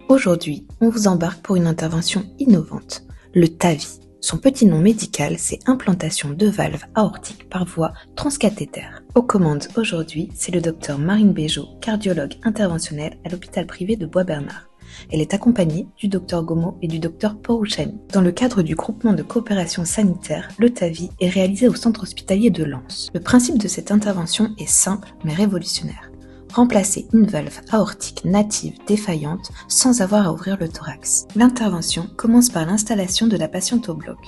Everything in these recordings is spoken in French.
Aujourd'hui, on vous embarque pour une intervention innovante, le TAVI. Son petit nom médical, c'est implantation de valves aortiques par voie transcathéter. Aux commandes aujourd'hui, c'est le docteur Marine Béjot, cardiologue interventionnelle à l'hôpital privé de Bois-Bernard. Elle est accompagnée du docteur Gomo et du docteur Porouchani. Dans le cadre du groupement de coopération sanitaire, le TAVI est réalisé au centre hospitalier de Lens. Le principe de cette intervention est simple mais révolutionnaire. Remplacer une valve aortique native défaillante sans avoir à ouvrir le thorax. L'intervention commence par l'installation de la patiente au bloc.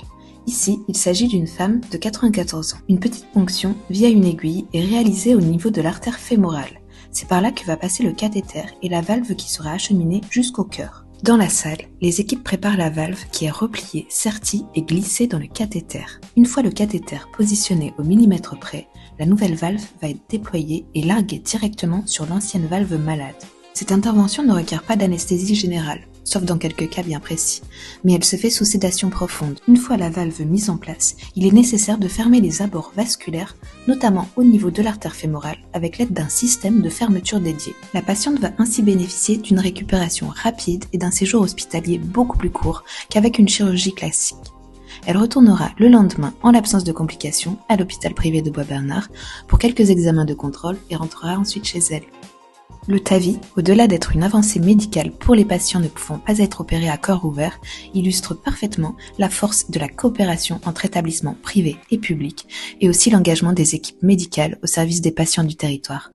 Ici, il s'agit d'une femme de 94 ans. Une petite ponction via une aiguille est réalisée au niveau de l'artère fémorale. C'est par là que va passer le cathéter et la valve qui sera acheminée jusqu'au cœur. Dans la salle, les équipes préparent la valve qui est repliée, sertie et glissée dans le cathéter. Une fois le cathéter positionné au millimètre près, la nouvelle valve va être déployée et larguée directement sur l'ancienne valve malade. Cette intervention ne requiert pas d'anesthésie générale, sauf dans quelques cas bien précis, mais elle se fait sous sédation profonde. Une fois la valve mise en place, il est nécessaire de fermer les abords vasculaires, notamment au niveau de l'artère fémorale, avec l'aide d'un système de fermeture dédié. La patiente va ainsi bénéficier d'une récupération rapide et d'un séjour hospitalier beaucoup plus court qu'avec une chirurgie classique. Elle retournera le lendemain, en l'absence de complications, à l'hôpital privé de Bois-Bernard pour quelques examens de contrôle et rentrera ensuite chez elle. Le TAVI, au-delà d'être une avancée médicale pour les patients ne pouvant pas être opérés à cœur ouvert, illustre parfaitement la force de la coopération entre établissements privés et publics et aussi l'engagement des équipes médicales au service des patients du territoire.